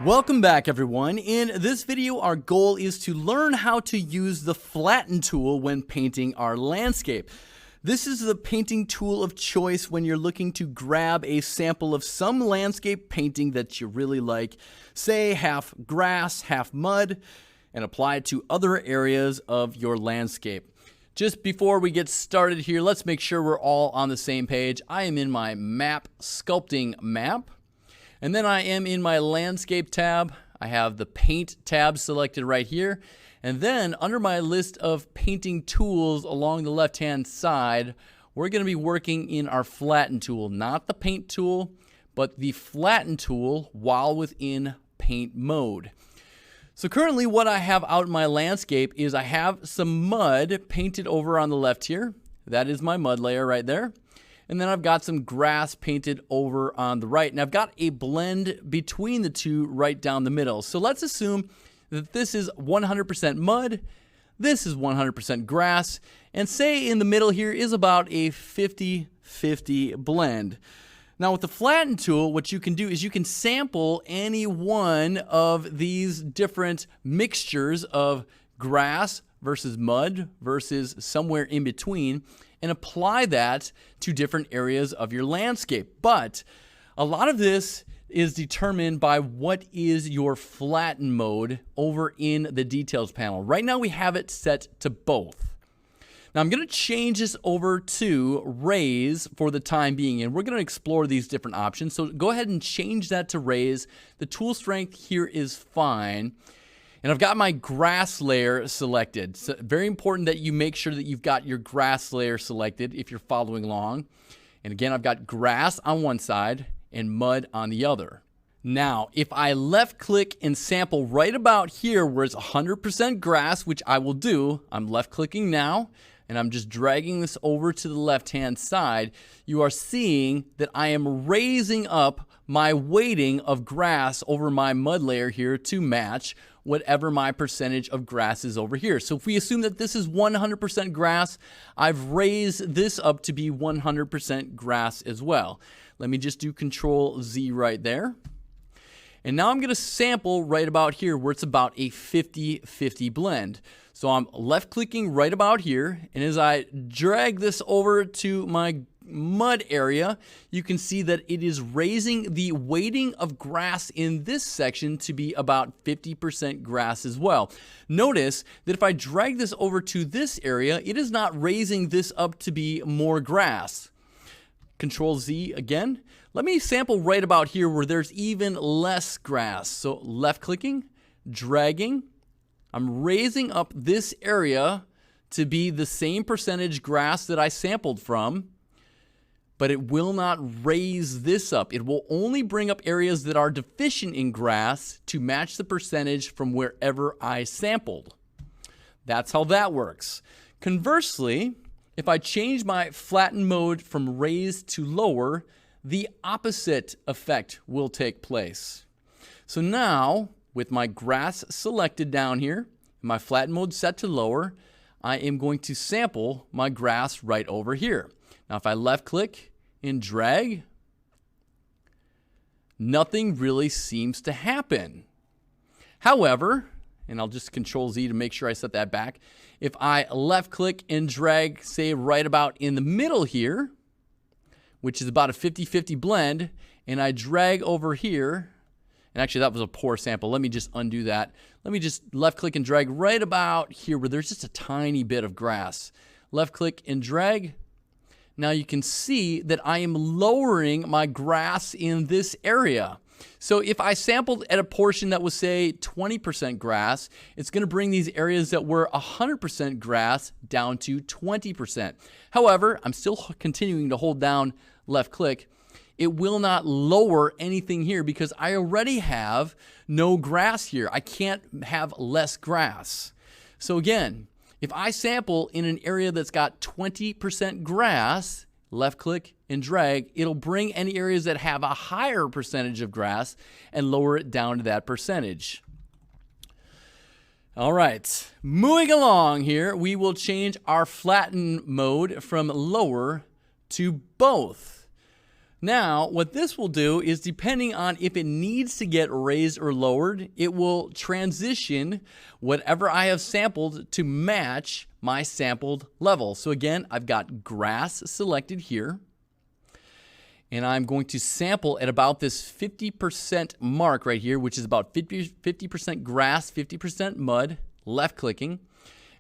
Welcome back, everyone. In this video, our goal is to learn how to use the Flatten tool when painting our landscape. This is the painting tool of choice when you're looking to grab a sample of some landscape painting that you really like, say half grass, half mud, and apply it to other areas of your landscape. Just before we get started here, let's make sure we're all on the same page. I am in my map sculpting map. And then I am in my landscape tab. I have the paint tab selected right here. And then under my list of painting tools along the left-hand side, we're going to be working in our Flatten tool, not the paint tool, but the Flatten tool while within paint mode. So currently what I have out in my landscape is I have some mud painted over on the left here. That is my mud layer right there. And then I've got some grass painted over on the right. And I've got a blend between the two right down the middle. So let's assume that this is 100% mud, this is 100% grass, and say in the middle here is about a 50-50 blend. Now with the Flatten tool, what you can do is you can sample any one of these different mixtures of grass versus mud versus somewhere in between, and apply that to different areas of your landscape. But a lot of this is determined by what is your Flatten mode over in the details panel. Right now we have it set to both. Now I'm going to change this over to raise for the time being, and we're going to explore these different options. So go ahead and change that to raise. The tool strength here is fine. And I've got my grass layer selected. So very important that you make sure that you've got your grass layer selected if you're following along. And again, I've got grass on one side and mud on the other. Now, if I left click and sample right about here where it's 100% grass, which I will do, I'm left clicking now, and I'm just dragging this over to the left-hand side, you are seeing that I am raising up my weighting of grass over my mud layer here to match whatever my percentage of grass is over here. So if we assume that this is 100% grass, I've raised this up to be 100% grass as well. Let me just do Control Z right there. And now I'm going to sample right about here where it's about a 50-50 blend. So I'm left clicking right about here, and as I drag this over to my mud area, you can see that it is raising the weighting of grass in this section to be about 50% grass as well. Notice that if I drag this over to this area, it is not raising this up to be more grass. Control Z again. Let me sample right about here where there's even less grass. So left clicking, dragging. I'm raising up this area to be the same percentage grass that I sampled from, but it will not raise this up. It will only bring up areas that are deficient in grass to match the percentage from wherever I sampled. That's how that works. Conversely, if I change my Flatten mode from raise to lower, the opposite effect will take place. So now, with my grass selected down here, my Flatten mode set to lower, I am going to sample my grass right over here. Now if I left click and drag, nothing really seems to happen. However, and I'll just Control Z to make sure I set that back, if I left click and drag, say right about in the middle here, which is about a 50-50 blend, and I drag over here, and actually that was a poor sample. Let me just undo that. Let me just left click and drag right about here where there's just a tiny bit of grass. Left click and drag. Now you can see that I am lowering my grass in this area. So if I sampled at a portion that was, say, 20% grass, it's going to bring these areas that were 100% grass down to 20%. However, I'm still continuing to hold down left click. It will not lower anything here because I already have no grass here. I can't have less grass. So again, if I sample in an area that's got 20% grass, left click and drag, it'll bring any areas that have a higher percentage of grass and lower it down to that percentage. All right, moving along here, we will change our Flatten mode from lower to both. Now, what this will do is, depending on if it needs to get raised or lowered, it will transition whatever I have sampled to match my sampled level. So again, I've got grass selected here, and I'm going to sample at about this 50% mark right here, which is about 50% grass, 50% mud, left clicking.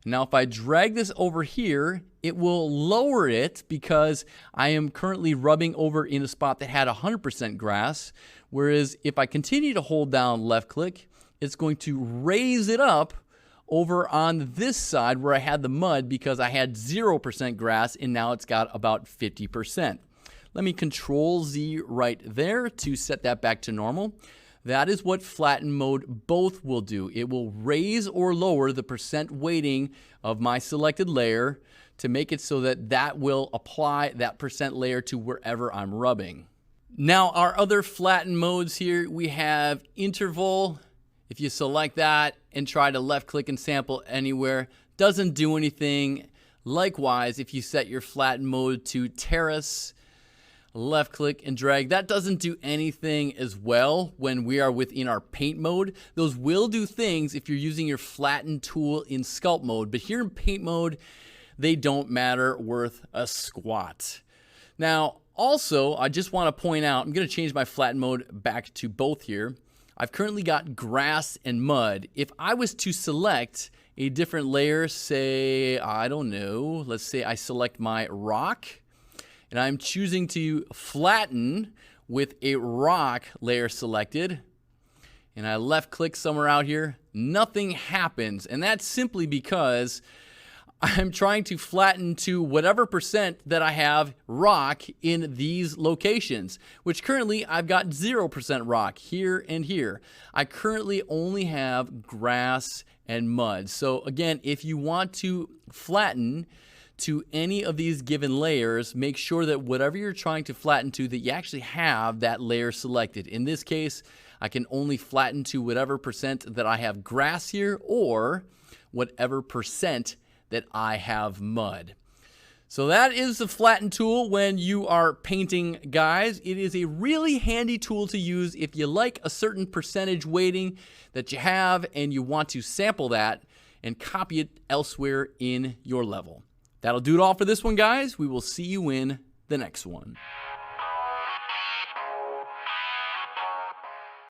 Now, if I drag this over here, it will lower it because I am currently rubbing over in a spot that had 100% grass. Whereas if I continue to hold down left click, it's going to raise it up over on this side where I had the mud because I had 0% grass, and now it's got about 50%. Let me Control Z right there to set that back to normal. That is what flatten mode both will do. It will raise or lower the percent weighting of my selected layer to make it so that that will apply that percent layer to wherever I'm rubbing. Now, our other flatten modes here, we have interval. If you select that and try to left click and sample anywhere, doesn't do anything. Likewise, if you set your flatten mode to terrace, left click and drag, that doesn't do anything as well when we are within our paint mode. Those will do things if you're using your flatten tool in sculpt mode, but here in paint mode, they don't matter worth a squat. Now, also, I just want to point out, I'm going to change my flatten mode back to both here. I've currently got grass and mud. If I was to select a different layer, say, I don't know, let's say I select my rock, and I'm choosing to flatten with a rock layer selected, and I left click somewhere out here, nothing happens. And that's simply because I'm trying to flatten to whatever percent that I have rock in these locations, which currently I've got 0% rock here and here. I currently only have grass and mud. So again, if you want to flatten to any of these given layers, make sure that whatever you're trying to flatten to, that you actually have that layer selected. In this case, I can only flatten to whatever percent that I have grass here or whatever percent that I have mud. So that is the flatten tool when you are painting, guys. It is a really handy tool to use if you like a certain percentage weighting that you have and you want to sample that and copy it elsewhere in your level. That'll do it all for this one, guys. We will see you in the next one.